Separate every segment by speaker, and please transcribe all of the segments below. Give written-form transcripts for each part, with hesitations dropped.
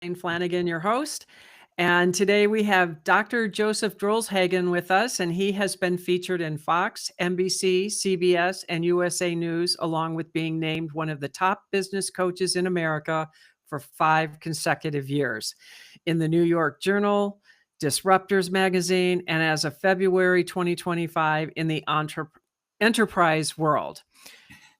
Speaker 1: Kathleen Flanagan, your host. And today we have Dr. Joseph Drolshagen with us, and he has been featured in Fox, NBC, CBS, and USA News, along with being named one of the top business coaches in America for 5 consecutive years in the New York Journal, Disruptors Magazine, and as of February 2025 in the Enterprise World.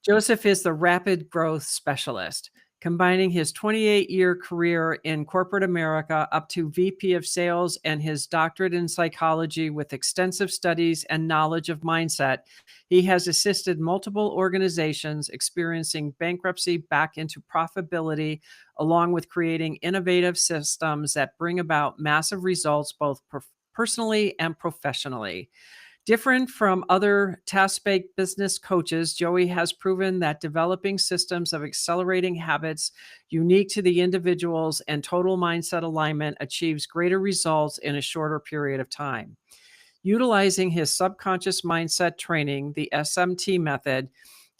Speaker 1: Joseph is the rapid growth specialist, combining his 28-year career in corporate America up to VP of sales and his doctorate in psychology with extensive studies and knowledge of mindset. He has assisted multiple organizations experiencing bankruptcy back into profitability, along with creating innovative systems that bring about massive results both personally and professionally. Different from other task-based business coaches, Joey has proven that developing systems of accelerating habits unique to the individuals and total mindset alignment achieves greater results in a shorter period of time. Utilizing his subconscious mindset training, the SMT Method,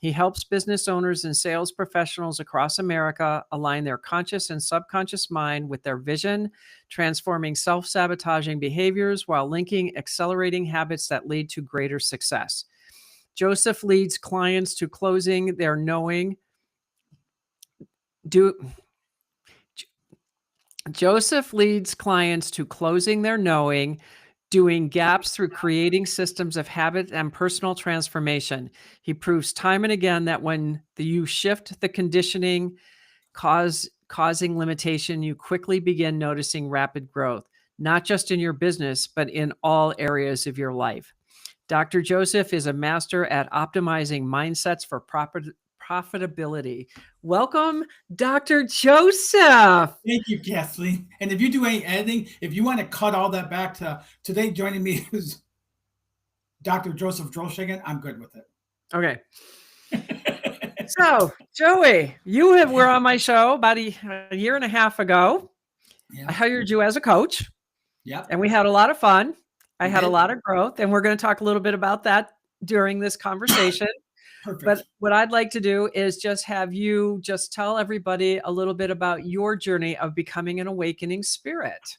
Speaker 1: he helps business owners and sales professionals across America align their conscious and subconscious mind with their vision, transforming self-sabotaging behaviors while linking accelerating habits that lead to greater success. Joseph leads clients to closing their knowing. Joseph leads clients to closing their knowing, doing gaps through creating systems of habit and personal transformation. He proves time and again that when you shift the conditioning causing limitation, you quickly begin noticing rapid growth, not just in your business, but in all areas of your life. Dr. Joseph is a master at optimizing mindsets for profitability. Welcome, Dr. Joseph.
Speaker 2: Thank you, Kathleen. And if you do any editing, if you want to cut all that back to today, joining me is Dr. Joseph Drolshagen, I'm good with it.
Speaker 1: Okay. So, Joey, you were on my show about a year and a half ago. Yeah. I hired you as a coach.
Speaker 2: Yeah.
Speaker 1: And we had a lot of fun. I had a lot of growth, and we're going to talk a little bit about that during this conversation.
Speaker 2: Perfect.
Speaker 1: But what I'd like to do is just have you just tell everybody a little bit about your journey of becoming an awakening spirit.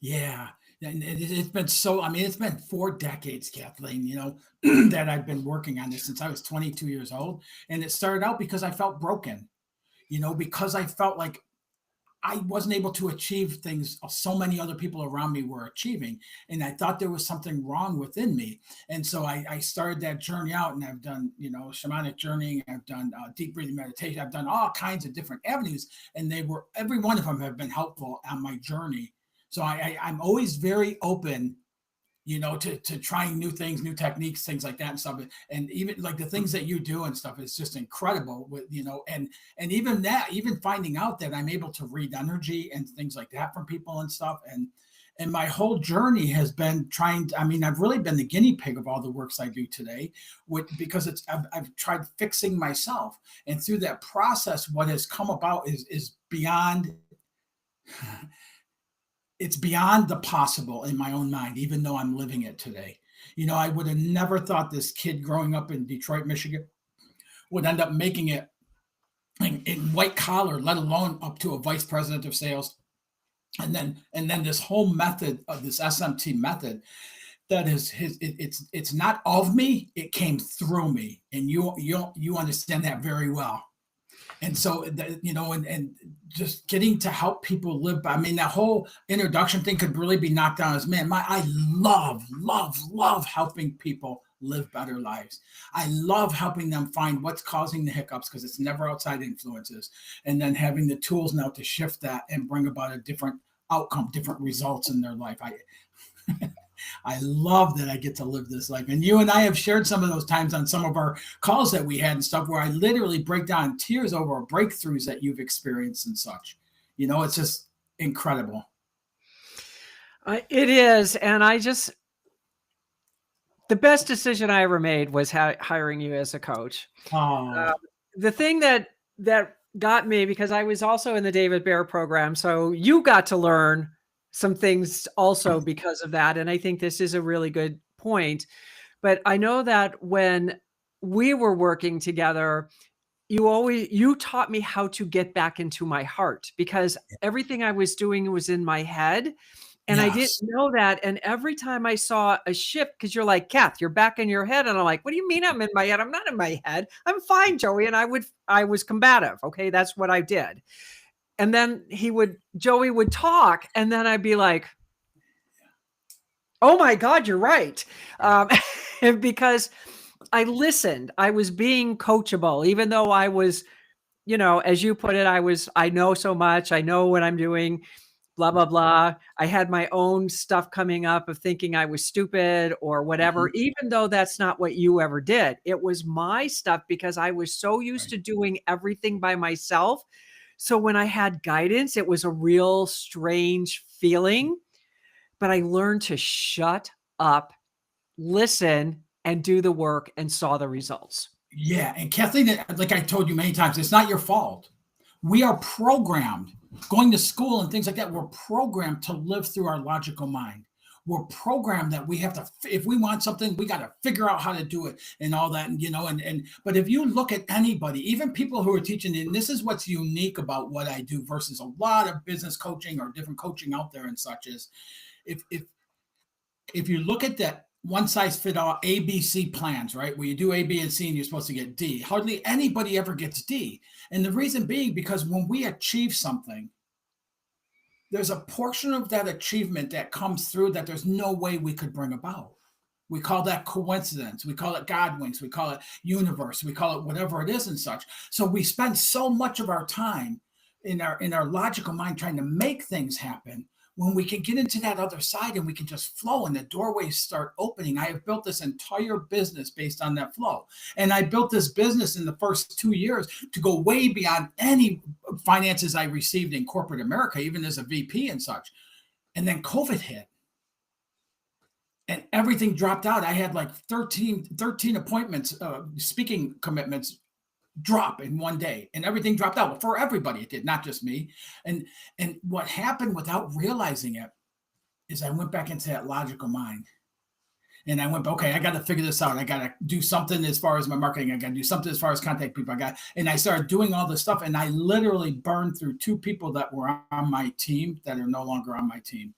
Speaker 2: Yeah. And it's been it's been 4 decades, Kathleen, that I've been working on this since I was 22 years old. And it started out because I felt broken, because I felt like I wasn't able to achieve things so many other people around me were achieving. And I thought there was something wrong within me. And so I started that journey out, and I've done, shamanic journeying. I've done deep breathing meditation. I've done all kinds of different avenues, and every one of them have been helpful on my journey. So I'm always very open, to trying new things, new techniques, things like that and stuff. And even like the things that you do and stuff is just incredible with, and even finding out that I'm able to read energy and things like that from people and stuff. And my whole journey has been I've really been the guinea pig of all the works I do today because I've tried fixing myself. And through that process, what has come about is beyond it's beyond the possible in my own mind, even though I'm living it today. I would have never thought this kid growing up in Detroit, Michigan would end up making it in white collar, let alone up to a vice president of sales. And then this whole method of this SMT method, that is it's not of me, it came through me. And you understand that very well. And so, and just getting to help people live. That whole introduction thing could really be knocked down as, man, I love helping people live better lives. I love helping them find what's causing the hiccups, because it's never outside influences. And then having the tools now to shift that and bring about a different outcome, different results in their life. I love that I get to live this life. And you and I have shared some of those times on some of our calls that we had and stuff, where I literally break down in tears over breakthroughs that you've experienced and such. It's just incredible.
Speaker 1: It is. And the best decision I ever made was hiring you as a coach. The thing that got me, because I was also in the David Bear program, so you got to learn some things also because of that. And I think this is a really good point. But I know that when we were working together, you taught me how to get back into my heart, because everything I was doing was in my head. And I didn't
Speaker 2: Yes.
Speaker 1: know that, and every time I saw a shift, because you're like, "Kath, you're back in your head," and I'm like, "What do you mean I'm in my head? I'm not in my head. I'm fine, Joey." And I was combative, okay? That's what I did. And then Joey would talk, and then I'd be like, "Oh my God, you're right." Um, because I listened. I was being coachable, even though I was, as you put it, I know so much. I know what I'm doing, blah, blah, blah. I had my own stuff coming up of thinking I was stupid or whatever,
Speaker 2: Mhm.
Speaker 1: even though that's not what you ever did. It was my stuff because I was so used
Speaker 2: Right.
Speaker 1: to doing everything by myself. So when I had guidance, it was a real strange feeling, but I learned to shut up, listen, and do the work, and saw the results.
Speaker 2: Yeah, and Kathleen, like I told you many times, it's not your fault. We are programmed, going to school and things like that. We're programmed to live through our logical mind. We're programmed that we have to, if we want something, we got to figure out how to do it and all that. But if you look at anybody, even people who are teaching, and this is what's unique about what I do versus a lot of business coaching or different coaching out there and such is, if you look at that one size fit all ABC plans, right, where you do A, B, and C and you're supposed to get D, hardly anybody ever gets D. And the reason being because when we achieve something, there's a portion of that achievement that comes through that there's no way we could bring about. We call that coincidence. We call it God winks. We call it universe. We call it whatever it is and such. So we spend so much of our time in our logical mind trying to make things happen when we can get into that other side and we can just flow and the doorways start opening. I have built this entire business based on that flow. And I built this business in the first 2 years to go way beyond any finances I received in corporate America, even as a VP and such. And then COVID hit and everything dropped out. I had like 13 appointments, speaking commitments drop in one day, and everything dropped out. Well, for everybody, it did, not just me. And what happened without realizing it is I went back into that logical mind. And I went, okay, I got to figure this out. I got to do something as far as my marketing. I got to do something as far as contact people. And I started doing all this stuff. And I literally burned through 2 people that were on my team that are no longer on my team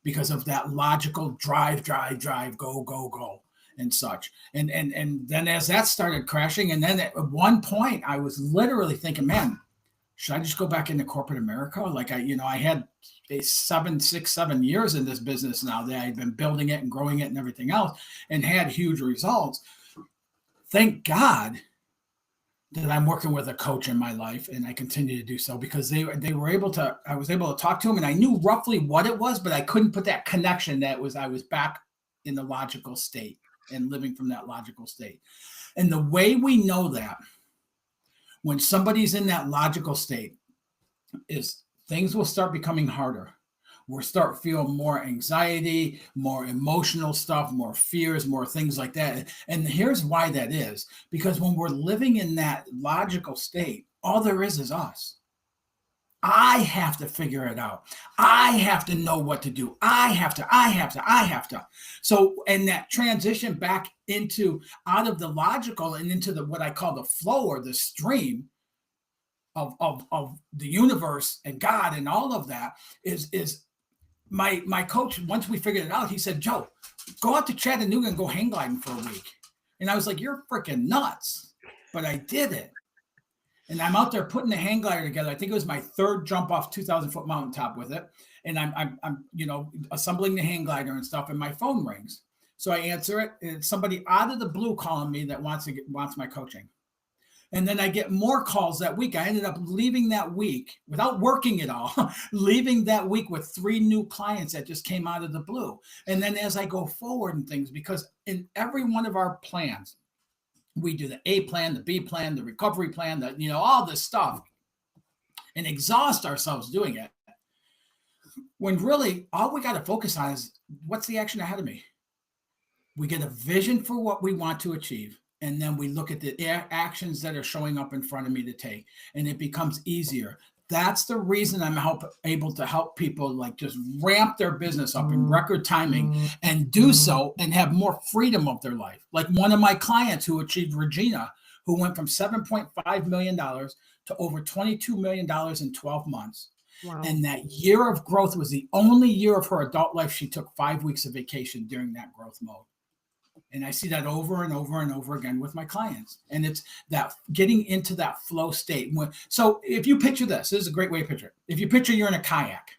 Speaker 2: because of that logical drive, go, go, go, and such. And then as that started crashing, and then at one point I was literally thinking, man, should I just go back into corporate America? Like I had 7 years in this business now that I'd been building it and growing it and everything else and had huge results. Thank God that I'm working with a coach in my life, and I continue to do so because they were able to. I was able to talk to them, and I knew roughly what it was, but I couldn't put that connection. I was back in the logical state and living from that logical state. And the way we know that when somebody's in that logical state is things will start becoming harder. We'll start feeling more anxiety, more emotional stuff, more fears, more things like that. And here's why that is. Because when we're living in that logical state, all there is us. I have to figure it out. I have to know what to do. I have to. So, and that transition back into out of the logical and into the what I call the flow or the stream of the universe and God and all of that is my coach, once we figured it out, he said, Joe, go out to Chattanooga and go hang gliding for a week. And I was like, you're freaking nuts. But I did it. And I'm out there putting the hang glider together. I think it was my third jump off 2,000-foot mountaintop with it. And I'm assembling the hang glider and stuff, and my phone rings. So I answer it, and it's somebody out of the blue calling me that wants my coaching. And then I get more calls that week. I ended up leaving that week without working at all, leaving that week with 3 new clients that just came out of the blue. And then as I go forward and things, because in every one of our plans, we do the A plan, the B plan, the recovery plan, all this stuff, and exhaust ourselves doing it. When really all we got to focus on is what's the action ahead of me? We get a vision for what we want to achieve. And then we look at the actions that are showing up in front of me to take, and it becomes easier. That's the reason I'm able to help people like just ramp their business up in record timing and do so and have more freedom of their life. Like one of my clients who achieved Regina, who went from $7.5 million to over $22 million in 12 months.
Speaker 1: Wow.
Speaker 2: And that year of growth was the only year of her adult life she took 5 weeks of vacation during that growth mode. And I see that over and over and over again with my clients. And it's that getting into that flow state. So if you picture this is a great way to picture it. If you picture you're in a kayak,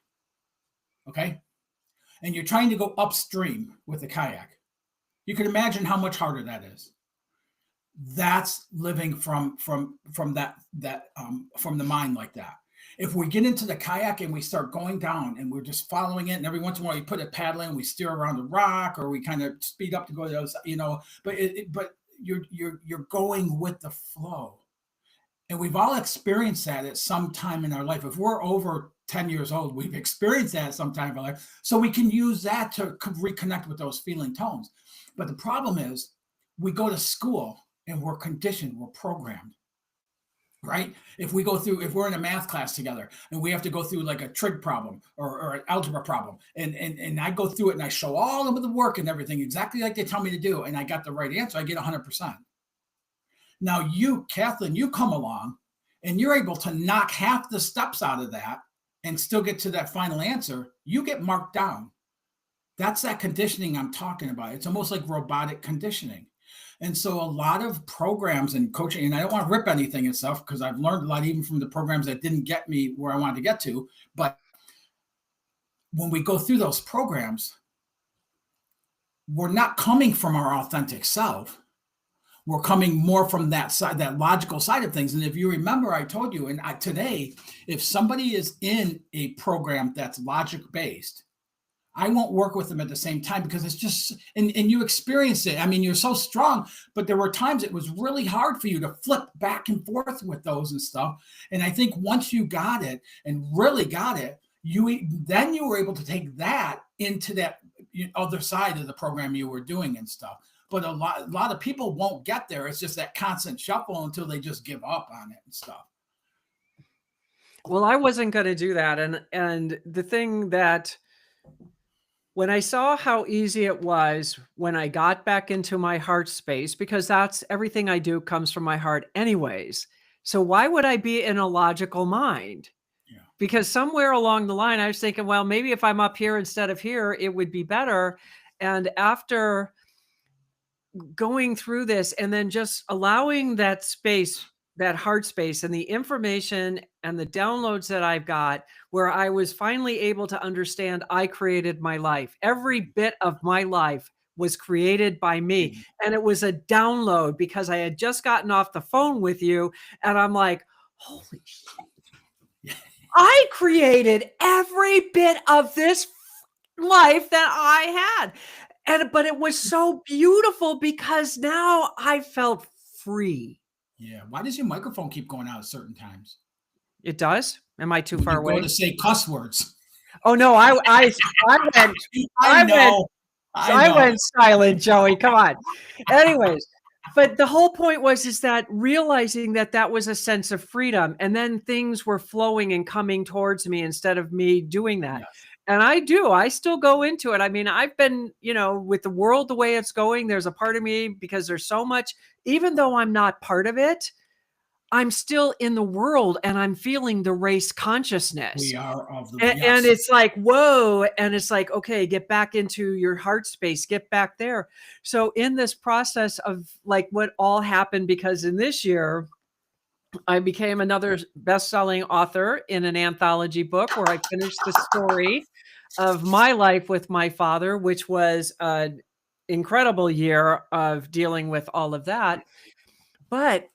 Speaker 2: okay, and you're trying to go upstream with the kayak, you can imagine how much harder that is. That's living from that from the mind like that. If we get into the kayak and we start going down and we're just following it, and every once in a while we put a paddle in, we steer around a rock, or we kind of speed up to go to the other side, but you're going with the flow. And we've all experienced that at some time in our life. If we're over 10 years old, we've experienced that at some time in our life. So we can use that to reconnect with those feeling tones. But the problem is we go to school and we're conditioned, we're programmed. Right? If we're in a math class together and we have to go through like a trig problem or an algebra problem, and I go through it and I show all of the work and everything exactly like they tell me to do, and I got the right answer, I get 100%. Now you, Kathleen, you come along and you're able to knock half the steps out of that and still get to that final answer, you get marked down. That's that conditioning I'm talking about. It's almost like robotic conditioning. And so a lot of programs and coaching, and I don't want to rip anything and stuff because I've learned a lot even from the programs that didn't get me where I wanted to get to. But when we go through those programs, we're not coming from our authentic self. We're coming more from that side, that logical side of things. And if you remember, I told you, and today, if somebody is in a program that's logic-based, I won't work with them at the same time because it's just, and you experience it. I mean, you're so strong, but there were times it was really hard for you to flip back and forth with those and stuff. And I think once you got it and really got it, then you were able to take that into that other side of the program you were doing and stuff. But a lot of people won't get there. It's just that constant shuffle until they just give up on it and stuff.
Speaker 1: Well, I wasn't going to do that. And the thing that, when I saw how easy it was when I got back into my heart space, because that's everything I do comes from my heart anyways. So why would I be in a logical mind?
Speaker 2: Yeah.
Speaker 1: Because somewhere along the line, I was thinking, well, maybe if I'm up here instead of here, it would be better. And after going through this and then just allowing that space, that heart space, and the information and the downloads that I've got, where I was finally able to understand I created my life. Every bit of my life was created by me. And it was a download because I had just gotten off the phone with you and I'm like, holy shit. I created every bit of this life that I had. But it was so beautiful because now I felt free.
Speaker 2: Yeah. Why does your microphone keep going out at certain times?
Speaker 1: It does? Am I too
Speaker 2: When
Speaker 1: far
Speaker 2: you
Speaker 1: away?
Speaker 2: go to say cuss words.
Speaker 1: Oh no, I went silent, Joey. Come on. Anyways, but the whole point is that realizing that was a sense of freedom, and then things were flowing and coming towards me instead of me doing that.
Speaker 2: Yes.
Speaker 1: And I still go into it. I mean, I've been, with the world the way it's going, there's a part of me, because there's so much, even though I'm not part of it, I'm still in the world and I'm feeling the race consciousness.
Speaker 2: We are of the
Speaker 1: and it's like, whoa. And it's like, okay, get back into your heart space, get back there. So in this process of like what all happened, because in this year, I became another best-selling author in an anthology book where I finished the story of my life with my father, which was an incredible year of dealing with all of that. But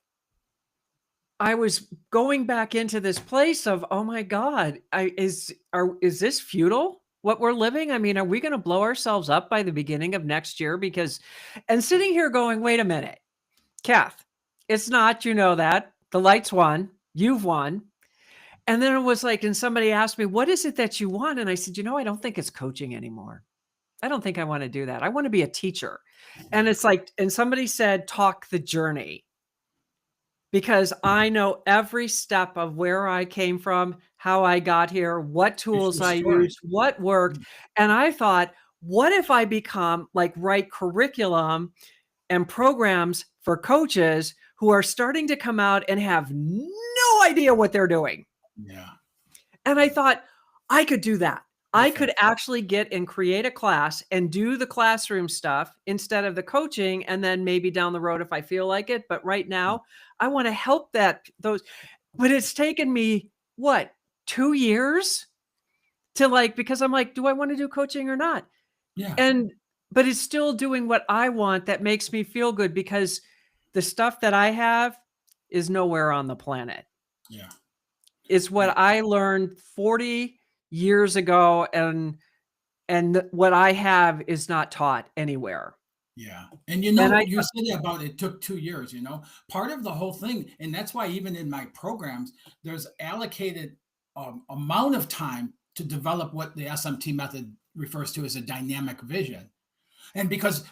Speaker 1: I was going back into this place of, oh my God, is this futile? What we're living? I mean, are we going to blow ourselves up by the beginning of next year? And sitting here going, wait a minute, Kath, it's not, that the lights won, you've won. And then it was like, and somebody asked me, what is it that you want? And I said, I don't think it's coaching anymore. I don't think I want to do that. I want to be a teacher. And it's like, and somebody said, talk the journey. Because I know every step of where I came from, how I got here, what tools I used, what worked. And I thought, what if I become write curriculum and programs for coaches who are starting to come out and have no idea what they're doing.
Speaker 2: Yeah.
Speaker 1: And I thought, I could do that. I could
Speaker 2: Perfect.
Speaker 1: actually get and create a class and do the classroom stuff instead of the coaching, and then maybe down the road if I feel like it. But right now, I want to help those. But it's taken me what, 2 years to because I'm like, do I want to do coaching or not?
Speaker 2: Yeah.
Speaker 1: And but it's still doing what I want that makes me feel good, because the stuff that I have is nowhere on the planet.
Speaker 2: Yeah.
Speaker 1: It's
Speaker 2: Yeah.
Speaker 1: what I learned 40 years ago, and what I have is not taught anywhere.
Speaker 2: Yeah. And
Speaker 1: And
Speaker 2: you said about it took 2 years, part of the whole thing, and that's why even in my programs, there's allocated amount of time to develop what the SMT method refers to as a dynamic vision. And because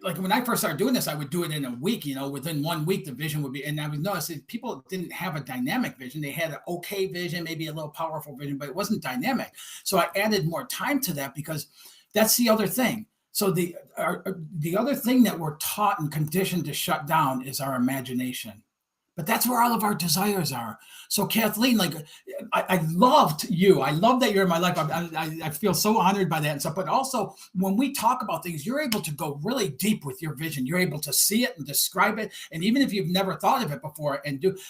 Speaker 2: like when I first started doing this, I would do it in a week, within 1 week, the vision would be, and I would notice that people didn't have a dynamic vision. They had an okay vision, maybe a little powerful vision, but it wasn't dynamic. So I added more time to that because that's the other thing. So the other thing that we're taught and conditioned to shut down is our imagination. But that's where all of our desires are. So Kathleen, I loved you. I love that you're in my life. I feel so honored by that and stuff. But also, when we talk about things, you're able to go really deep with your vision. You're able to see it and describe it. And even if you've never thought of it before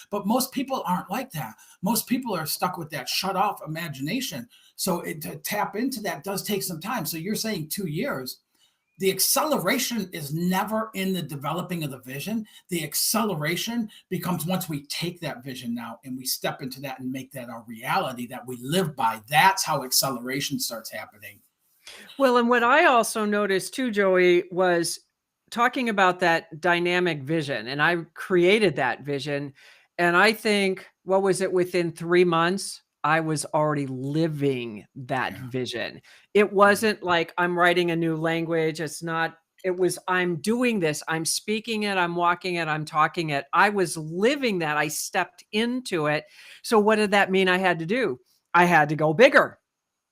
Speaker 2: but most people aren't like that. Most people are stuck with that shut off imagination. So to tap into that does take some time. So you're saying 2 years. The acceleration is never in the developing of the vision. The acceleration becomes once we take that vision now and we step into that and make that our reality that we live by. That's how acceleration starts happening.
Speaker 1: Well, and what I also noticed too, Joey, was talking about that dynamic vision, and I created that vision. And I think, what was it, within 3 months, I was already living that
Speaker 2: Yeah.
Speaker 1: vision. It wasn't like I'm writing a new language. It was, I'm doing this, I'm speaking it, I'm walking it, I'm talking it. I was living that. I stepped into it. So what did that mean I had to do? I had to go bigger.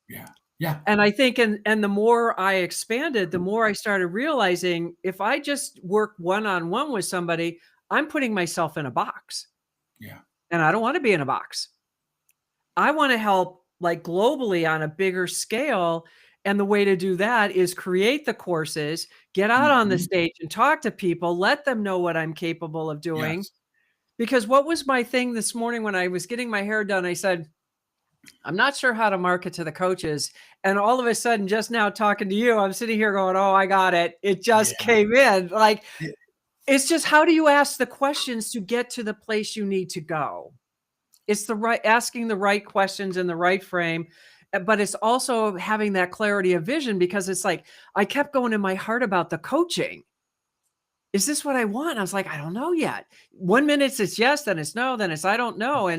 Speaker 2: Yeah. Yeah.
Speaker 1: And I think, and the more I expanded, the more I started realizing if I just work one-on-one with somebody, I'm putting myself in a box,
Speaker 2: Yeah.
Speaker 1: and I don't want to be in a box. I want to help globally on a bigger scale. And the way to do that is create the courses, get out on the
Speaker 2: Mhm.
Speaker 1: stage and talk to people, let them know what I'm capable of doing.
Speaker 2: Yes.
Speaker 1: Because what was my thing this morning when I was getting my hair done? I said, I'm not sure how to market to the coaches. And all of a sudden, just now talking to you, I'm sitting here going, oh, I got it. It just
Speaker 2: Yeah.
Speaker 1: came in.
Speaker 2: It-
Speaker 1: It's just, how do you ask the questions to get to the place you need to go? It's asking the right questions in the right frame. But it's also having that clarity of vision, because it's like, I kept going in my heart about the coaching. Is this what I want? I was like, I don't know yet. 1 minute it's yes, then it's no, then it's I don't know.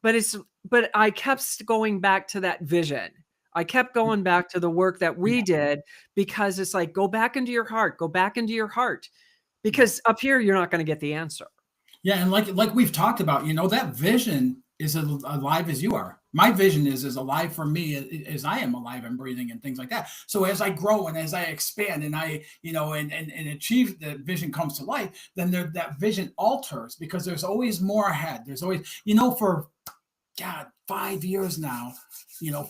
Speaker 1: But I kept going back to that vision. I kept going back to the work that we did, because it's like, go back into your heart, go back into your heart,
Speaker 2: Yeah.
Speaker 1: because up here, you're not going to get the answer.
Speaker 2: Yeah, and like we've talked about, that vision is alive as you are. My vision is as alive for me as I am alive and breathing and things like that. So as I grow and as I expand and I, and achieve, the vision comes to life, then that vision alters, because there's always more ahead. There's always, for God, 5 years now,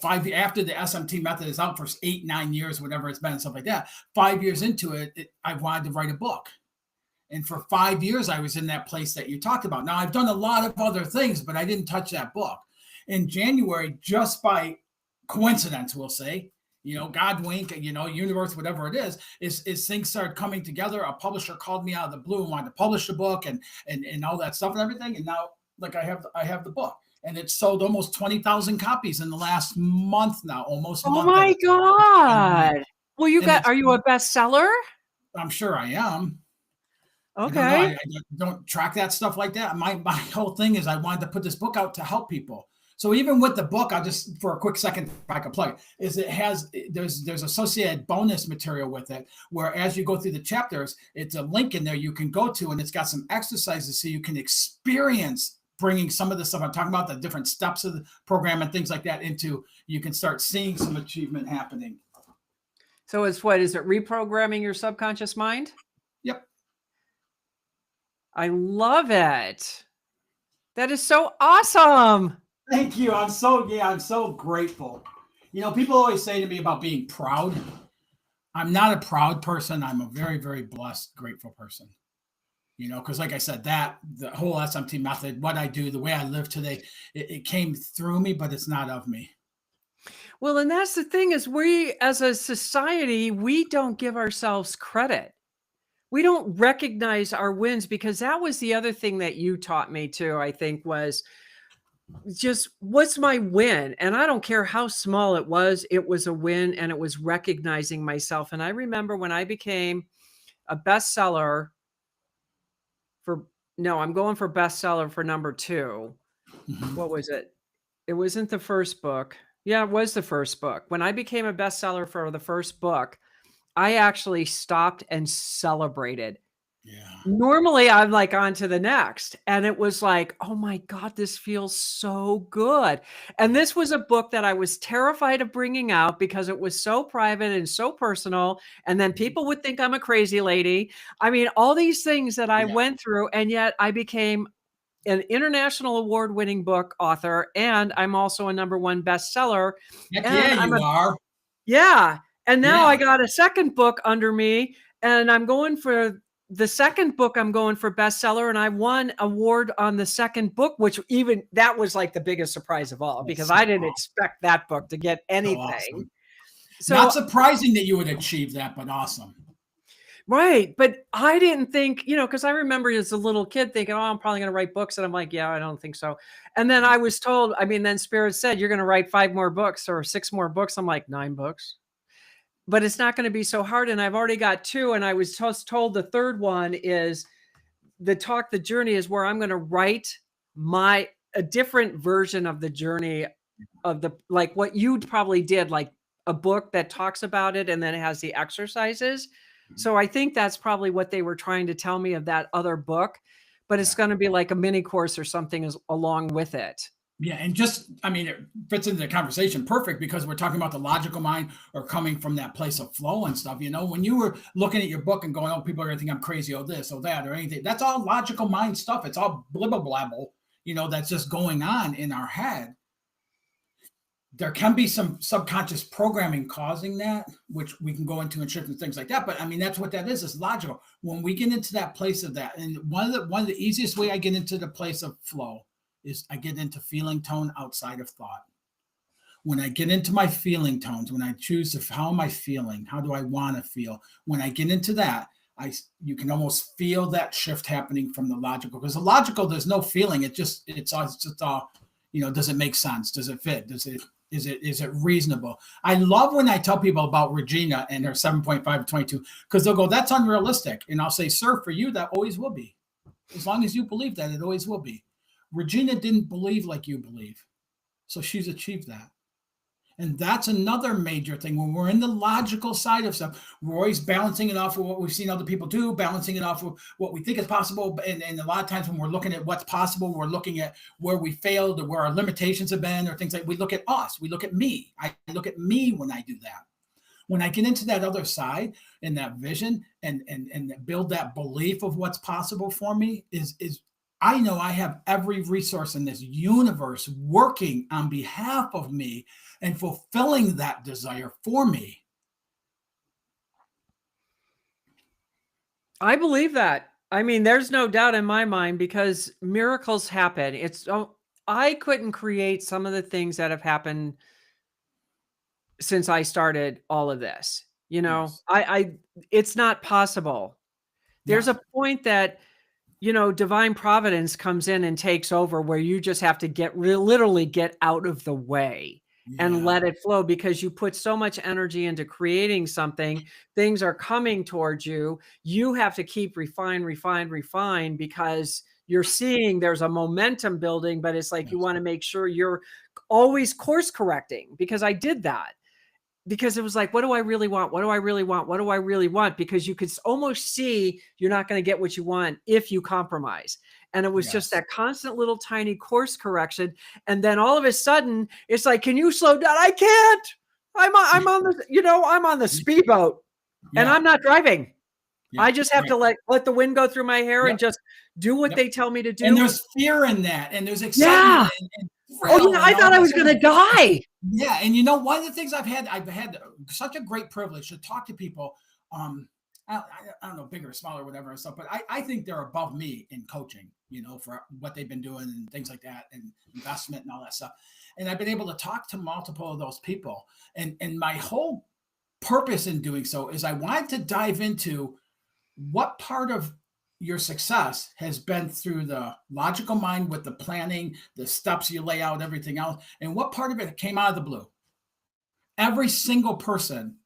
Speaker 2: 5 after the SMT method is out for 8, 9 years, whatever it's been, and stuff like that. 5 years into it, I wanted to write a book. And for 5 years, I was in that place that you talked about. Now, I've done a lot of other things, but I didn't touch that book. In January, just by coincidence, we'll say, God wink, universe, whatever it is things started coming together. A publisher called me out of the blue and wanted to publish the book and all that stuff and everything. And now, I have the book, and it's sold almost 20,000 copies in the last month now, almost
Speaker 1: Oh
Speaker 2: month.
Speaker 1: my God. Well,
Speaker 2: And
Speaker 1: are you a bestseller?
Speaker 2: I'm sure I am. I don't know.
Speaker 1: Okay.
Speaker 2: I don't track that stuff like that. My whole thing is I wanted to put this book out to help people. So even with the book, I'll just, for a quick second, if I can plug, is there's associated bonus material with it, where as you go through the chapters, it's a link in there you can go to, and it's got some exercises so you can experience bringing some of the stuff I'm talking about, the different steps of the program and things like that, into, you can start seeing some achievement happening.
Speaker 1: So it's, what is it, reprogramming your subconscious mind?
Speaker 2: Yep.
Speaker 1: I love it. That is so awesome.
Speaker 2: Thank you. I'm so grateful. People always say to me about being proud. I'm not a proud person. I'm a very, very blessed, grateful person. Because like I said, the whole SMT method, what I do, the way I live today, it came through me, but it's not of me.
Speaker 1: Well, and that's the thing is we as a society, we don't give ourselves credit. We don't recognize our wins because that was the other thing that you taught me too, I think was just what's my win? And I don't care how small it was a win and it was recognizing myself. And I remember when I became a bestseller for no, I'm going for bestseller for number 2.
Speaker 2: Mhm.
Speaker 1: What was it? It wasn't the first book. Yeah, it was the first book. When I became a bestseller for the first book, I actually stopped and celebrated.
Speaker 2: Yeah.
Speaker 1: Normally, I'm like on to the next, and it was like, "Oh my god, this feels so good." And
Speaker 2: Yeah.
Speaker 1: this was a book that I was terrified of bringing out because it was so private and so personal, and then
Speaker 2: Mhm.
Speaker 1: people would think I'm a crazy lady. I mean, all these things that I
Speaker 2: Yeah.
Speaker 1: went through, and yet I became an international award-winning book author, and I'm also a number 1 bestseller,
Speaker 2: Heck
Speaker 1: and
Speaker 2: yeah,
Speaker 1: I'm a
Speaker 2: you are.
Speaker 1: yeah, and now I
Speaker 2: Yeah.
Speaker 1: got a second book under me, and I'm going for the second book, I'm going for bestseller, and I won award on the second book, which even that was like the biggest surprise of all because
Speaker 2: That's so
Speaker 1: I didn't
Speaker 2: awesome.
Speaker 1: expect that book to get
Speaker 2: So
Speaker 1: anything.
Speaker 2: awesome. Not
Speaker 1: So
Speaker 2: surprising that you would achieve that, but awesome.
Speaker 1: right, but I didn't think, because I remember as a little kid thinking, "Oh, I'm probably gonna write books," and I'm like, "Yeah, I don't think so." And then I was told, then Spirit said, "You're gonna write 5 more books or 6 more books." I'm like, "9 books?" But it's not gonna be so hard, and I've already got 2, and I was just told the 3rd one is the journey is where I'm gonna write a different version of the journey of the like what you probably did, like a book that talks about it and then it has the exercises. So I think that's probably what they were trying to tell me of that other book, but it's
Speaker 2: Yeah.
Speaker 1: gonna be like a mini course or something as along with it.
Speaker 2: Yeah, and it fits into the conversation perfect because we're talking about the logical mind or coming from that place of flow and stuff. When you were looking at your book and going, "Oh, people are gonna think I'm crazy, or this, or that, or anything," that's all logical mind stuff. It's all blibble blabble, that's just going on in our head. There can be some subconscious programming causing that, which we can go into and shift and things like that. But that's what that is. It's logical. When we get into that place of that, and one of the easiest way I get into the place of flow is I get into feeling tone outside of thought. When I get into my feeling tones, when I choose to, how am I feeling? How do I want to feel? When I get into that, you can almost feel that shift happening from the logical, because the logical, there's no feeling. It's just all, does it make sense? Does it fit? Is it reasonable? I love when I tell people about Regina and her 7.5 to 22, because they'll go, "That's unrealistic." And I'll say, "Sir, for you, that always will be. As long as you believe that, it always will be." Regina didn't believe like you believe. So she's achieved that. And that's another major thing. When we're in the logical side of stuff, we're always balancing it off of what we've seen other people do, balancing it off of what we think is possible. And a lot of times when we're looking at what's possible, we're looking at where we failed or where our limitations have been, or things like, we look at us, we look at me. I look at me when I do that. When I get into that other side and that vision and build that belief of what's possible for me, is I know I have every resource in this universe working on behalf of me and fulfilling that desire for me.
Speaker 1: I believe that. There's no doubt in my mind because miracles happen. I couldn't create some of the things that have happened since I started all of this.
Speaker 2: Yes.
Speaker 1: I it's not possible. There's
Speaker 2: No.
Speaker 1: a point that, divine providence comes in and takes over where you just have to literally get out of the way and
Speaker 2: Yeah.
Speaker 1: let it flow because you put so much energy into creating something. Things are coming towards you. You have to keep refine because you're seeing there's a momentum building, but it's like you
Speaker 2: Yes.
Speaker 1: want to make sure you're always course correcting because I did that because it was like, what do I really want? What do I really want? What do I really want? Because you could almost see you're not going to get what you want if you compromise. And it was just
Speaker 2: Yes.
Speaker 1: that constant little tiny course correction. And then all of a sudden, it's like, can you slow down? I can't. I'm on the speedboat and
Speaker 2: Yeah.
Speaker 1: I'm not driving.
Speaker 2: Yeah.
Speaker 1: I just have
Speaker 2: Right.
Speaker 1: to let the wind go through my hair and
Speaker 2: Yep.
Speaker 1: just do what
Speaker 2: Yep.
Speaker 1: they tell me to
Speaker 2: And
Speaker 1: do.
Speaker 2: there's fear in that, and there's
Speaker 1: Yeah.
Speaker 2: excitement and
Speaker 1: Oh
Speaker 2: thrill
Speaker 1: yeah, I
Speaker 2: and all
Speaker 1: thought I
Speaker 2: that
Speaker 1: was
Speaker 2: stuff.
Speaker 1: gonna die.
Speaker 2: Yeah, and you know, one of the things I've had such a great privilege to talk to people. I don't know, bigger, smaller, whatever and stuff, but I think they're above me in coaching, you know, for what they've been doing and things like that, and investment and all that stuff. And I've been able to talk to multiple of those people, and my whole purpose in doing so is I wanted to dive into what part of your success has been through the logical mind with the planning, the steps you lay out, everything else, and what part of it came out of the blue. Every single person,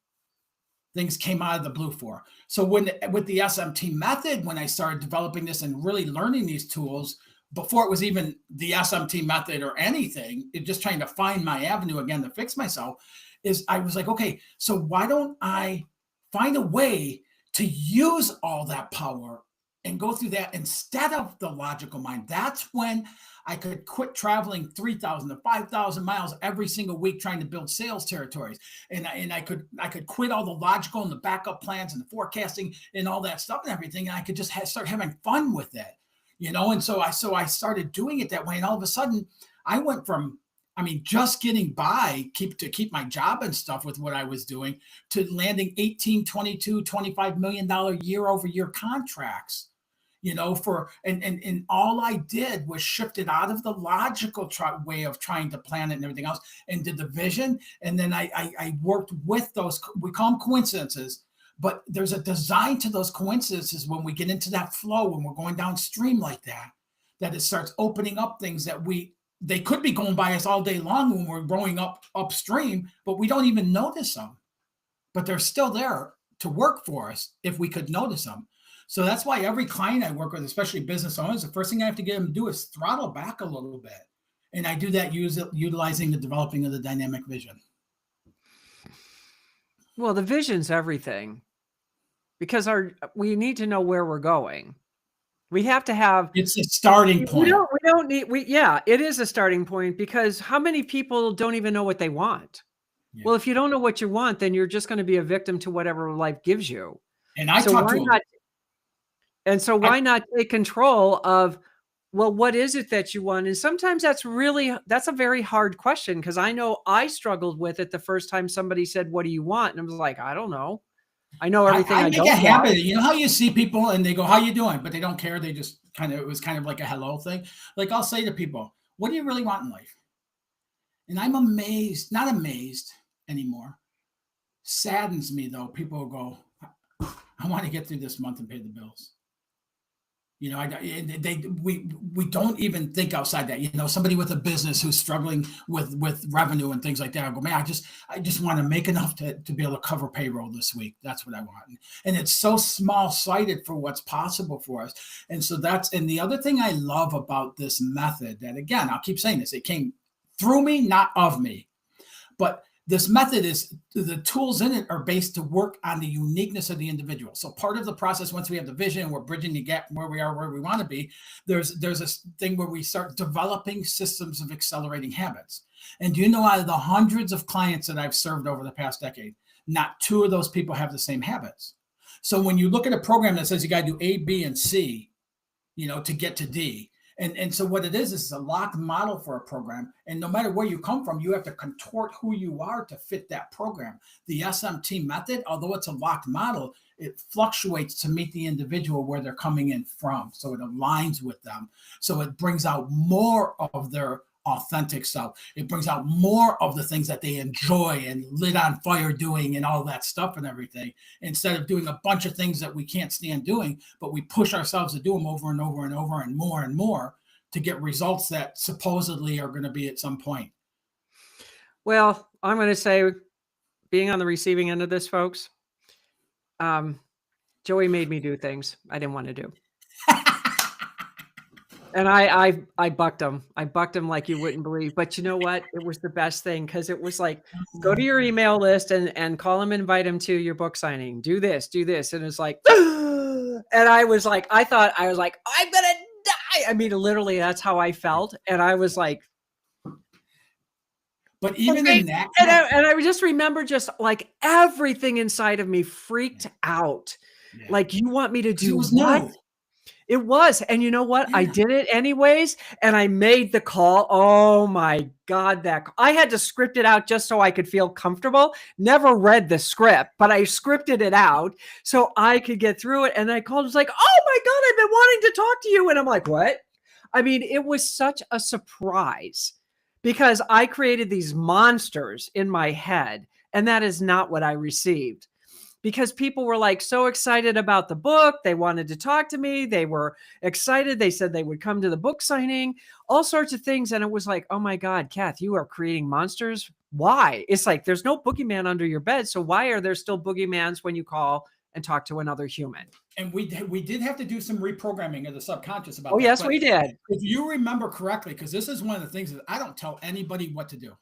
Speaker 2: things came out of the blue for. So with the SMT method, when I started developing this and really learning these tools, before it was even the SMT method or anything, it just trying to find my avenue again to fix myself, is I was like, okay, so why don't I find a way to use all that power and go through that instead of the logical mind? That's when I could quit traveling 3,000 to 5,000 miles every single week trying to build sales territories. And I could quit all the logical and the backup plans and the forecasting and all that stuff and everything. And I could just start having fun with it, you know? And so I started doing it that way. And all of a sudden I went from, I mean, just getting by to keep my job and stuff with what I was doing, to landing 18, 22, $25 million year over year contracts, you know, and all I did was shift it out of the logical way of trying to plan it and everything else, and did the vision. And then I worked with those, we call them coincidences, but there's a design to those coincidences when we get into that flow, when we're going downstream like that, that it starts opening up things that they could be going by us all day long when we're growing upstream, but we don't even notice them. But they're still there to work for us if we could notice them. So that's why every client I work with, especially business owners, the first thing I have to get them to do is throttle back a little bit. And I do that utilizing the developing of the dynamic vision.
Speaker 1: Well, the vision's everything, because we need to know where we're going. We have to have,
Speaker 2: it's a starting point.
Speaker 1: It is a starting point, because how many people don't even know what they want? Yeah. Well, if you don't know what you want, then you're just going to be a victim to whatever life gives you.
Speaker 2: And I talk to them.
Speaker 1: And so why not take control of, well, what is it that you want? And sometimes that's a very hard question, because I know I struggled with it the first time somebody said, what do you want? And I was like, I don't know. I know everything.
Speaker 2: I make a habit. You know how you see people and they go, how you doing? But they don't care. They just it was kind of like a hello thing. Like I'll say to people, what do you really want in life? And I'm amazed, not amazed anymore. Saddens me though. People will go, I want to get through this month and pay the bills. You know, we don't even think outside that. You know, somebody with a business who's struggling with revenue and things like that, I go, man, I just want to make enough to be able to cover payroll this week. That's what I want. And it's so small-sighted for what's possible for us. And so and the other thing I love about this method, that again, I'll keep saying this, it came through me, not of me. But this method is, the tools in it are based to work on the uniqueness of the individual. So part of the process, once we have the vision, we're bridging the gap from where we are, where we want to be, there's a thing where we start developing systems of accelerating habits. And do you know, out of the hundreds of clients that I've served over the past decade, not 2 of those people have the same habits. So when you look at a program that says you got to do A, B, and C, you know, to get to D, and so what it is a locked model for a program. And no matter where you come from, you have to contort who you are to fit that program. The SMT method, although it's a locked model, it fluctuates to meet the individual where they're coming in from. So it aligns with them. So it brings out more of their authentic self. It brings out more of the things that they enjoy and lit on fire doing and all that stuff and everything, instead of doing a bunch of things that we can't stand doing, but we push ourselves to do them over and over and over and more to get results that supposedly are going to be at some point.
Speaker 1: Well, I'm going to say, being on the receiving end of this, folks, Joey made me do things I didn't want to do. And I bucked him. I bucked him like you wouldn't believe. But you know what? It was the best thing, because it was like, go to your email list and call him, invite him to your book signing. Do this. And it's like, and I was like, I'm going to die. I mean, literally, that's how I felt. And I was like,
Speaker 2: but even in that,
Speaker 1: and I just remember just like everything inside of me freaked out. Yeah. Like, you want me to do what? New. It was. And you know what? I
Speaker 2: Yeah.
Speaker 1: did it anyways. And I made the call. Oh my God, I had to script it out just so I could feel comfortable. Never read the script, but I scripted it out so I could get through it. And I called, was like, oh my God, I've been wanting to talk to you. And I'm like, what? I mean, it was such a surprise because I created these monsters in my head, and that is not what I received. Because people were like so excited about the book. They wanted to talk to me. They were excited. They said they would come to the book signing, all sorts of things. And it was like, oh my God, Kath, you are creating monsters. Why? It's like, there's no boogeyman under your bed. So why are there still boogeymans when you call and talk to another human?
Speaker 2: And we did have to do some reprogramming of the subconscious about
Speaker 1: Oh,
Speaker 2: that.
Speaker 1: yes,
Speaker 2: But
Speaker 1: we did.
Speaker 2: if you remember correctly, because this is one of the things that I don't tell anybody what to do.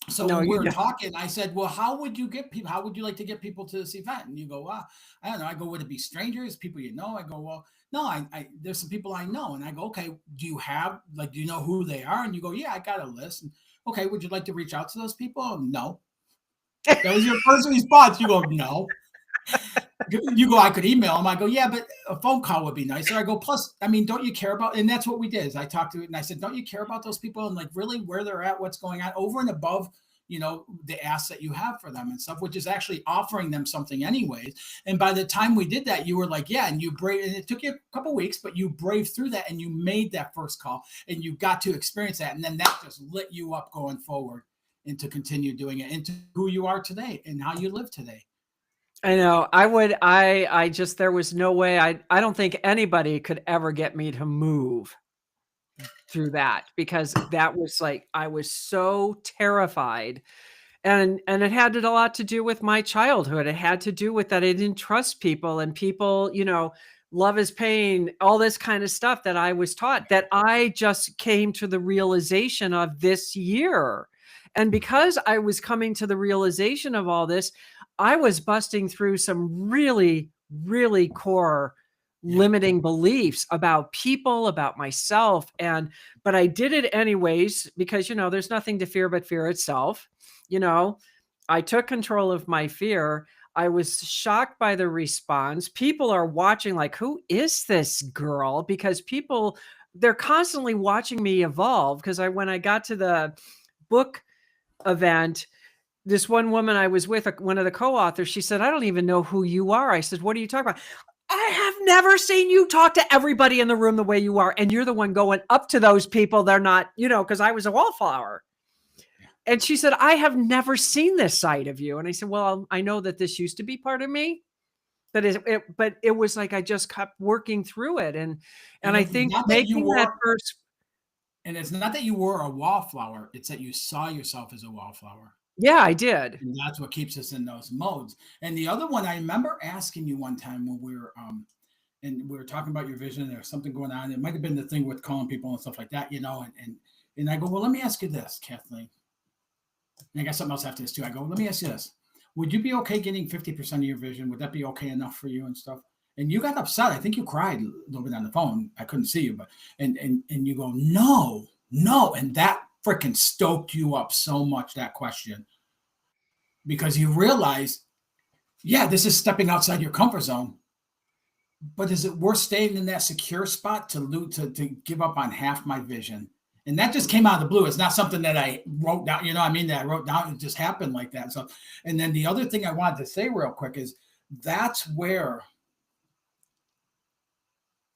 Speaker 2: So
Speaker 1: No,
Speaker 2: when we
Speaker 1: you
Speaker 2: were
Speaker 1: don't.
Speaker 2: talking, I said, "Well, how would you get people? How would you like to get people to this event?" And you go, "Well, I don't know." I go, "Would it be strangers, people you know?" I go, "Well, no, there's some people I know." And I go, "Okay, do you know who they are?" And you go, "Yeah, I got a list." And, okay, would you like to reach out to those people? No. That was your first response. You go, "No." You go, "I could email them." I go, "Yeah, but a phone call would be nicer." I go, "Plus, I mean, don't you care about?" And that's what we did. Is I talked to it and I said, "Don't you care about those people and like really where they're at, what's going on over and above, the ask that you have for them and stuff, which is actually offering them something anyways." And by the time we did that, you were like, "Yeah," and you brave. And it took you a couple weeks, but you braved through that and you made that first call and you got to experience that, and then that just lit you up going forward and to continue doing it into who you are today and how you live today.
Speaker 1: I know. I just, there was no way. I don't think anybody could ever get me to move through that because that was like, I was so terrified. And it had a lot to do with my childhood. It had to do with that I didn't trust people, and people, love is pain, all this kind of stuff that I was taught that I just came to the realization of this year. And because I was coming to the realization of all this, I was busting through some really, really core
Speaker 2: Yeah.
Speaker 1: limiting beliefs about people, about myself. But I did it anyways, because, there's nothing to fear but fear itself. You know, I took control of my fear. I was shocked by the response. People are watching like, who is this girl? Because they're constantly watching me evolve. Because when I got to the book event, this one woman I was with, one of the co-authors, she said, I don't even know who you are. I said, what are you talking about? I have never seen you talk to everybody in the room the way you are. And you're the one going up to those people. They're not, because I was a wallflower. And she said, I have never seen this side of you. And I said, well, I know that this used to be part of me, but it was like, I just kept working through it. And
Speaker 2: And
Speaker 1: I
Speaker 2: it's
Speaker 1: think
Speaker 2: not that you
Speaker 1: making that
Speaker 2: were
Speaker 1: first,
Speaker 2: And it's not that you were a wallflower, it's that you saw yourself as a wallflower.
Speaker 1: yeah, I did.
Speaker 2: And that's what keeps us in those modes. And the other one, I remember asking you one time when we were talking about your vision, there was something going on. It might have been the thing with calling people and stuff like that, and I go, well, let me ask you this, Kathleen. And I got something else after this too. I go, let me ask you this. Would you be okay getting 50% of your vision? Would that be okay enough for you and stuff? And you got upset. I think you cried a little bit on the phone. I couldn't see you, but and you go, no, no. And that freaking stoked you up so much, that question, because you realize, yeah, this is stepping outside your comfort zone. But is it worth staying in that secure spot to give up on half my vision? And that just came out of the blue. It's not something that I wrote down, that I wrote down. It just happened like that. So, and then the other thing I wanted to say real quick is that's where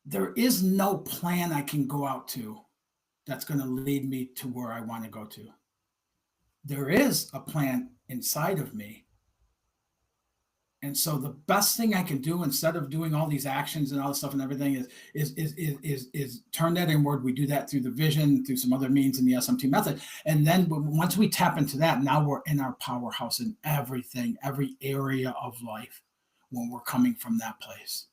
Speaker 2: there is no plan I can go out to that's going to lead me to where I want to go to. There is a plan inside of me. And so the best thing I can do instead of doing all these actions and all this stuff and everything is turn that inward. We do that through the vision, through some other means in the SMT method. And then once we tap into that, now we're in our powerhouse in everything, every area of life when we're coming from that place.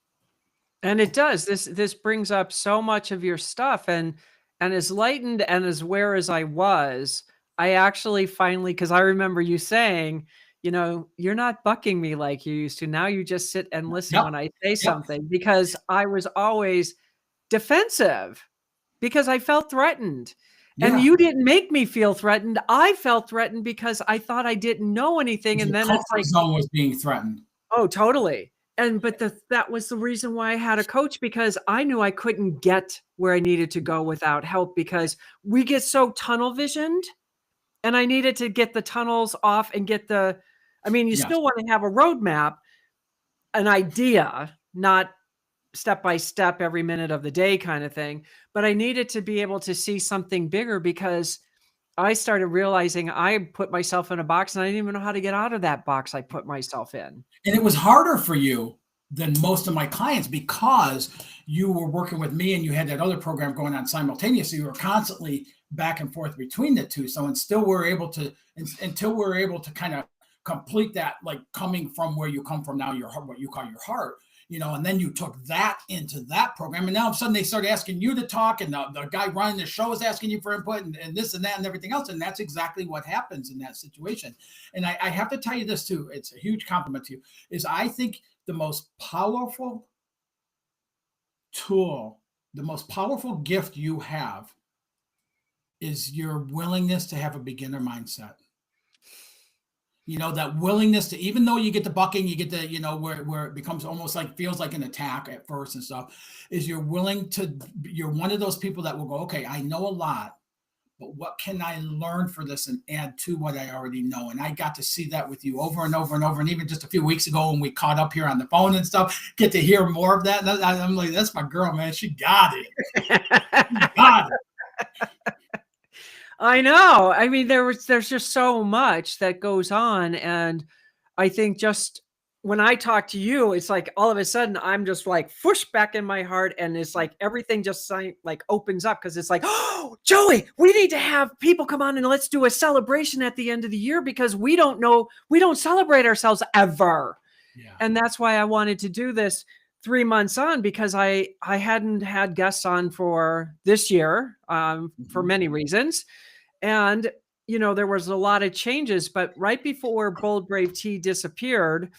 Speaker 1: And it does. This brings up so much of your stuff, and as lightened and as aware as I was, I actually finally, because I remember you saying, you're not bucking me like you used to. Now you just sit and listen
Speaker 2: Yep.
Speaker 1: when I say
Speaker 2: Yep.
Speaker 1: something, because I was always defensive because I felt threatened. And
Speaker 2: Yeah.
Speaker 1: you didn't make me feel threatened. I felt threatened because I thought I didn't know anything. And
Speaker 2: Your
Speaker 1: then it's
Speaker 2: comfort
Speaker 1: like,
Speaker 2: zone was being threatened.
Speaker 1: oh, totally. but that was the reason why I had a coach, because I knew I couldn't get where I needed to go without help, because we get so tunnel visioned, and I needed to get the tunnels off and get I mean, you
Speaker 2: Yes.
Speaker 1: still want to have a roadmap, an idea, not step by step every minute of the day kind of thing. But I needed to be able to see something bigger, because I started realizing I put myself in a box and I didn't even know how to get out of that box I put myself in.
Speaker 2: And it was harder for you than most of my clients because you were working with me and you had that other program going on simultaneously. You were constantly back and forth between the two. So until we're able to kind of complete that, like coming from where you come from now, your what you call your heart, and then you took that into that program. And now all of a sudden they started asking you to talk, and the guy running the show is asking you for input and this and that and everything else. And that's exactly what happens in that situation. And I have to tell you this too. It's a huge compliment to you, is I think the most powerful tool, the most powerful gift you have is your willingness to have a beginner mindset. That willingness to, even though you get the bucking, you get the, where it becomes almost like, feels like an attack at first and stuff, is you're one of those people that will go, okay, I know a lot, but what can I learn for this and add to what I already know? And I got to see that with you over and over and over. And even just a few weeks ago when we caught up here on the phone and stuff, get to hear more of that. And I'm like, that's my girl, man. She got it. She got it.
Speaker 1: I know. I mean, there's just so much that goes on. And I think just when I talk to you, it's like all of a sudden I'm just like whoosh back in my heart. And it's like everything just like opens up, because it's like, oh, Joey, we need to have people come on and let's do a celebration at the end of the year, because we don't celebrate ourselves ever.
Speaker 2: Yeah.
Speaker 1: And that's why I wanted to do this 3 months on, because I hadn't had guests on for this year for many reasons. And, there was a lot of changes, but right before Bold Brave Tea disappeared,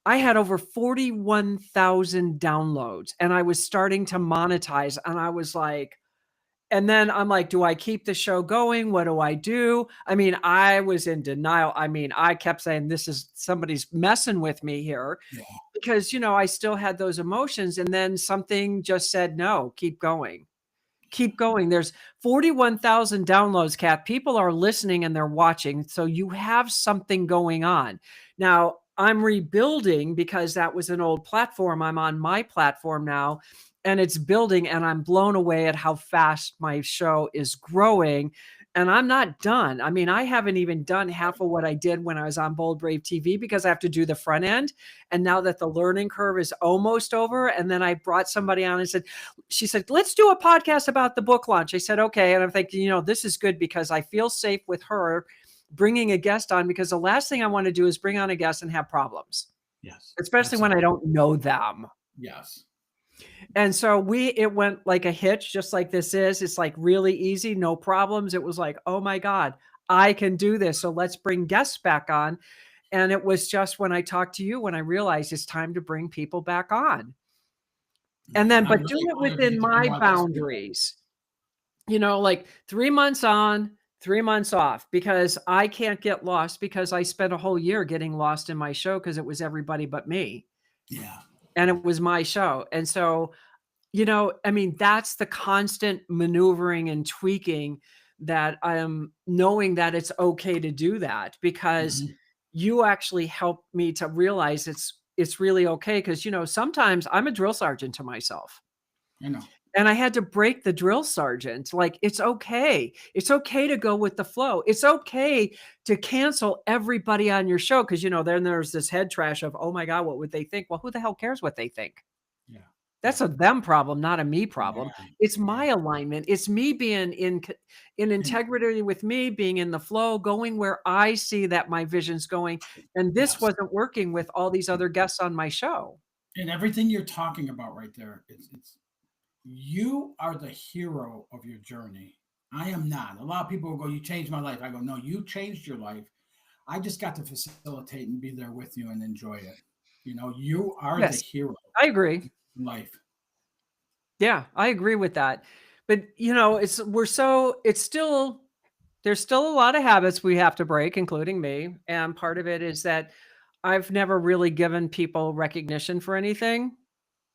Speaker 1: I had over 41,000 downloads, and I was starting to monetize. And I was like, and then I'm like, do I keep the show going? What do I do? I mean, I was in denial. I mean, I kept saying, this is somebody's messing with me here,
Speaker 2: Yeah.
Speaker 1: because, I still had those emotions. And then something just said, no, keep going. Keep going. There's 41,000 downloads, Kath. People are listening and they're watching. So you have something going on. Now, I'm rebuilding, because that was an old platform. I'm on my platform now, and it's building, and I'm blown away at how fast my show is growing. And I'm not done. I mean, I haven't even done half of what I did when I was on Bold Brave TV, because I have to do the front end. And now that the learning curve is almost over, and then I brought somebody on and she said, let's do a podcast about the book launch. I said, okay. And I'm thinking, this is good, because I feel safe with her bringing a guest on, because the last thing I want to do is bring on a guest and have problems.
Speaker 2: Yes.
Speaker 1: Especially when I don't know them.
Speaker 2: Yes.
Speaker 1: And so it went like a hitch, just like this is. It's like really easy, no problems. It was like, oh my God, I can do this. So let's bring guests back on. And it was just when I talked to you, when I realized it's time to bring people back on. And then, but do it within my boundaries, like 3 months on, 3 months off, because I can't get lost, because I spent a whole year getting lost in my show, because it was everybody but me.
Speaker 2: Yeah.
Speaker 1: And it was my show. And so, I mean, that's the constant maneuvering and tweaking that I'm knowing that it's okay to do that, because you actually helped me to realize it's really okay. Because, sometimes I'm a drill sergeant to myself.
Speaker 2: I know.
Speaker 1: And I had to break the drill sergeant. Like, it's okay. It's okay to go with the flow. It's okay to cancel everybody on your show. Because, then there's this head trash of, oh my God, what would they think? Well, who the hell cares what they think?
Speaker 2: Yeah.
Speaker 1: That's a them problem, not a me problem.
Speaker 2: Yeah.
Speaker 1: It's my alignment. It's me being in integrity with me, being in the flow, going where I see that my vision's going. And this wasn't working with all these other guests on my show.
Speaker 2: And everything you're talking about right there, it's you are the hero of your journey. I am not. A lot of people will go, you changed my life. I go, no, you changed your life. I just got to facilitate and be there with you and enjoy it. You are the hero.
Speaker 1: I agree.
Speaker 2: Life.
Speaker 1: Yeah, I agree with that. But there's still a lot of habits we have to break, including me. And part of it is that I've never really given people recognition for anything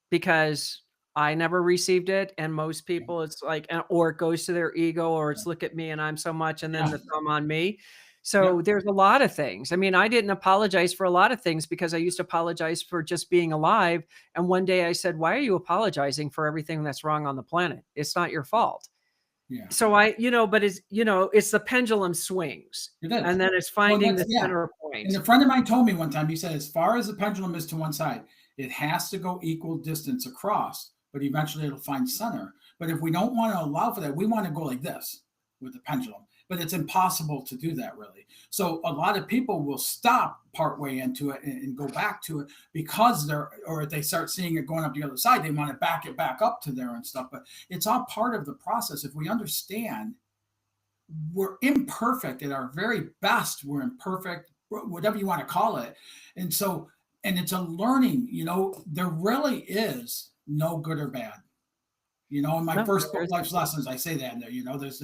Speaker 1: because I never received it, and most people, it's like or it goes to their ego, or it's look at me and I'm so much, and then
Speaker 2: Yeah.
Speaker 1: the thumb on me.
Speaker 2: Yep.
Speaker 1: So there's a lot of things. I mean, I didn't apologize for a lot of things because I used to apologize for just being alive. And one day I said, "Why are you apologizing for everything that's wrong on the planet? It's not your fault."
Speaker 2: Yeah.
Speaker 1: So but it's the pendulum swings,
Speaker 2: It is.
Speaker 1: and then it's
Speaker 2: Well,
Speaker 1: finding
Speaker 2: that's
Speaker 1: the
Speaker 2: yeah.
Speaker 1: center
Speaker 2: And
Speaker 1: point.
Speaker 2: a friend of mine told me one time, he said, as far as the pendulum is to one side, it has to go equal distance across, but eventually it'll find center. But if we don't want to allow for that, we want to go like this with the pendulum. But it's impossible to do that really. So a lot of people will stop partway into it and go back to it because or if they start seeing it going up the other side, they want to back it back up to there and stuff. But it's all part of the process. If we understand we're imperfect at our very best. We're imperfect, whatever you want to call it. And so, and it's a learning, there really is no good or bad. In my
Speaker 1: No,
Speaker 2: first book,
Speaker 1: there's
Speaker 2: Life's Lessons, I say that in there, there's,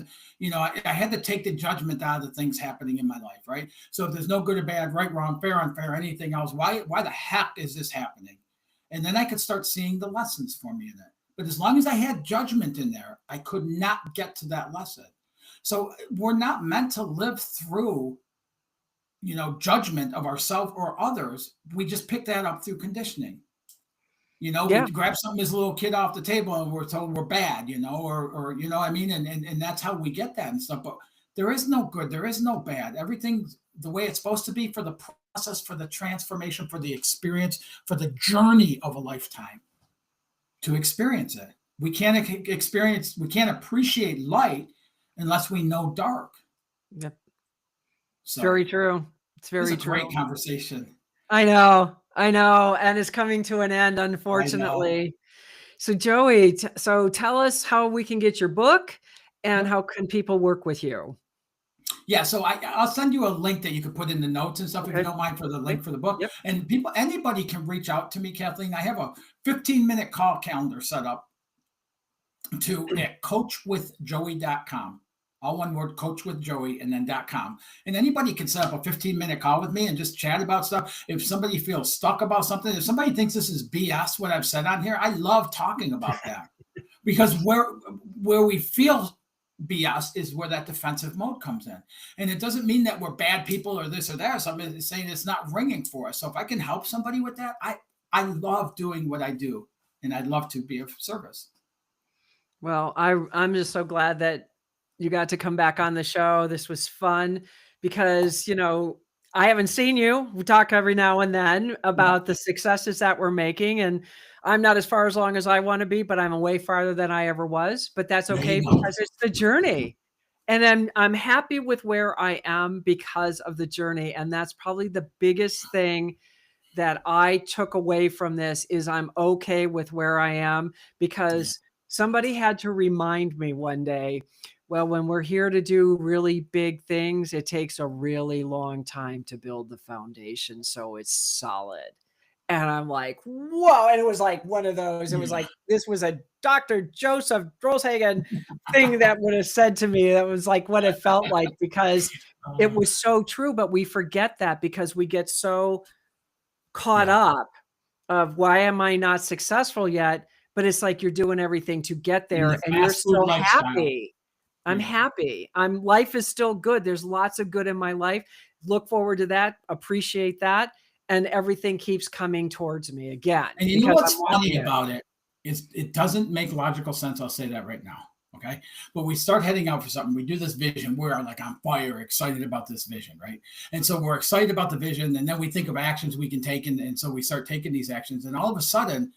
Speaker 2: I had to take the judgment out of the things happening in my life, right? So if there's no good or bad, right, wrong, fair, unfair, anything else, why the heck is this happening? And then I could start seeing the lessons for me in it. But as long as I had judgment in there, I could not get to that lesson. So we're not meant to live through, judgment of ourselves or others. We just pick that up through conditioning. We
Speaker 1: yeah.
Speaker 2: grab something as a little kid off the table and we're told we're bad, or what I mean? And that's how we get that and stuff. But there is no good, there is no bad. Everything's the way it's supposed to be for the process, for the transformation, for the experience, for the journey of a lifetime to experience it. We can't appreciate light unless we know dark.
Speaker 1: Yep.
Speaker 2: So
Speaker 1: Very true. It's
Speaker 2: this is
Speaker 1: very
Speaker 2: a great
Speaker 1: true.
Speaker 2: conversation.
Speaker 1: I know, and it's coming to an end,
Speaker 2: I know.
Speaker 1: unfortunately. So Joey, so tell us how we can get your book and
Speaker 2: Yep.
Speaker 1: how can people work with you?
Speaker 2: Yeah, so I'll send you a link that you can put in the notes and stuff if you
Speaker 1: Okay.
Speaker 2: don't mind for the link
Speaker 1: Okay.
Speaker 2: for the book.
Speaker 1: Yep.
Speaker 2: And anybody can reach out to me, Kathleen. I have a 15-minute call calendar set up at coachwithjoey.com. All one word, coachwithjoey, and then .com. And anybody can set up a 15-minute call with me and just chat about stuff. If somebody feels stuck about something, if somebody thinks this is BS, what I've said on here, I love talking about that. Because where we feel BS is where that defensive mode comes in. And it doesn't mean that we're bad people or this or that or something. It's saying it's not ringing for us. So if I can help somebody with that, I love doing what I do. And I'd love to be of service.
Speaker 1: Well, I'm just so glad that you got to come back on the show. This was fun because, I haven't seen you. We talk every now and then
Speaker 2: Yep.
Speaker 1: about the successes that we're making, and I'm not as far as long as I want to be, but I'm way farther than I ever was, but that's
Speaker 2: There
Speaker 1: okay
Speaker 2: you go.
Speaker 1: because it's the journey. And I'm happy with where I am because of the journey, and that's probably the biggest thing that I took away from this is I'm okay with where I am
Speaker 2: Yeah.
Speaker 1: because somebody had to remind me one day, well, when we're here to do really big things, it takes a really long time to build the foundation so it's solid. And I'm like, whoa. And it was like one of those, it was
Speaker 2: Yeah.
Speaker 1: like, this was a Dr. Joseph Drolshagen thing that would have said to me. That was like what it felt like because it was so true. But we forget that because we get so caught
Speaker 2: Yeah.
Speaker 1: up of why am I not successful yet? But it's like you're doing everything to get
Speaker 2: In
Speaker 1: there
Speaker 2: the
Speaker 1: and you're
Speaker 2: fast food
Speaker 1: still
Speaker 2: lifestyle.
Speaker 1: happy. I'm
Speaker 2: Yeah.
Speaker 1: happy. Life is still good. There's lots of good in my life. Look forward to that. Appreciate that. And everything keeps coming towards me again
Speaker 2: And you know
Speaker 1: because
Speaker 2: what's
Speaker 1: I'm
Speaker 2: funny
Speaker 1: watching it.
Speaker 2: about it is it doesn't make logical sense. I'll say that right now. Okay. But we start heading out for something. We do this vision. We're like on fire, excited about this vision, right? And so we're excited about the vision. And then we think of actions we can take. And so we start taking these actions. And all of a sudden,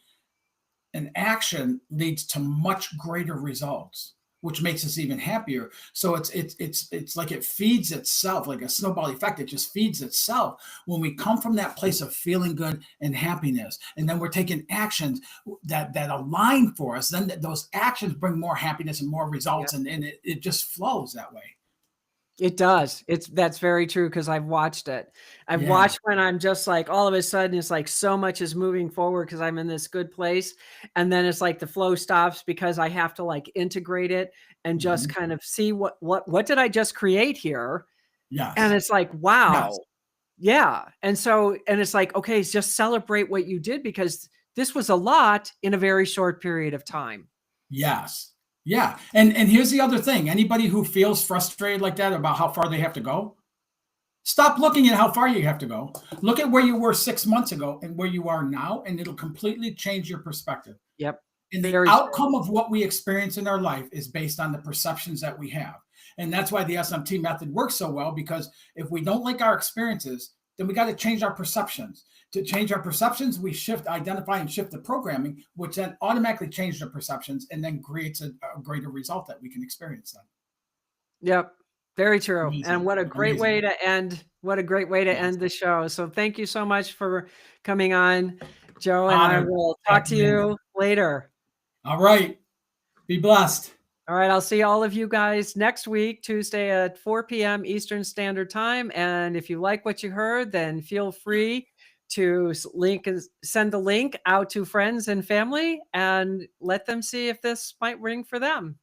Speaker 2: an action leads to much greater results, which makes us even happier. So it's like it feeds itself, like a snowball effect. It just feeds itself when we come from that place of feeling good and happiness, and then we're taking actions that align for us. Then those actions bring more happiness and more results, and it just flows that way.
Speaker 1: It does. That's very true because I've watched it. I've
Speaker 2: Yeah.
Speaker 1: watched when I'm just like all of a sudden it's like so much is moving forward because I'm in this good place. And then it's like the flow stops because I have to like integrate it and just
Speaker 2: Mhm.
Speaker 1: kind of see what did I just create here? And
Speaker 2: Yes.
Speaker 1: it's like,
Speaker 2: Yes.
Speaker 1: wow, Yeah. And it's like, okay, just celebrate what you did because this was a lot in a very short period of time.
Speaker 2: Yes. Yeah. And here's the other thing. Anybody who feels frustrated like that about how far they have to go, stop looking at how far you have to go. Look at where you were 6 months ago and where you are now, and it'll completely change your perspective.
Speaker 1: Yep.
Speaker 2: And the
Speaker 1: Very true.
Speaker 2: outcome of what we experience in our life is based on the perceptions that we have. And that's why the SMT method works so well, because if we don't like our experiences, then we got to change our perceptions. To change our perceptions, we identify and shift the programming, which then automatically changes the perceptions and then creates a greater result that we can experience then.
Speaker 1: Yep. Very true. And
Speaker 2: Amazing.
Speaker 1: what a great way
Speaker 2: Amazing.
Speaker 1: to end. What a great way to
Speaker 2: Yes.
Speaker 1: end the show. So thank you so much for coming on, Joe, and I
Speaker 2: Honored,
Speaker 1: will talk to
Speaker 2: Kathleen.
Speaker 1: you later.
Speaker 2: All right. Be blessed.
Speaker 1: All right, I'll see all of you guys next week, Tuesday at 4 p.m. Eastern Standard Time. And if you like what you heard, then feel free to send the link out to friends and family and let them see if this might ring for them.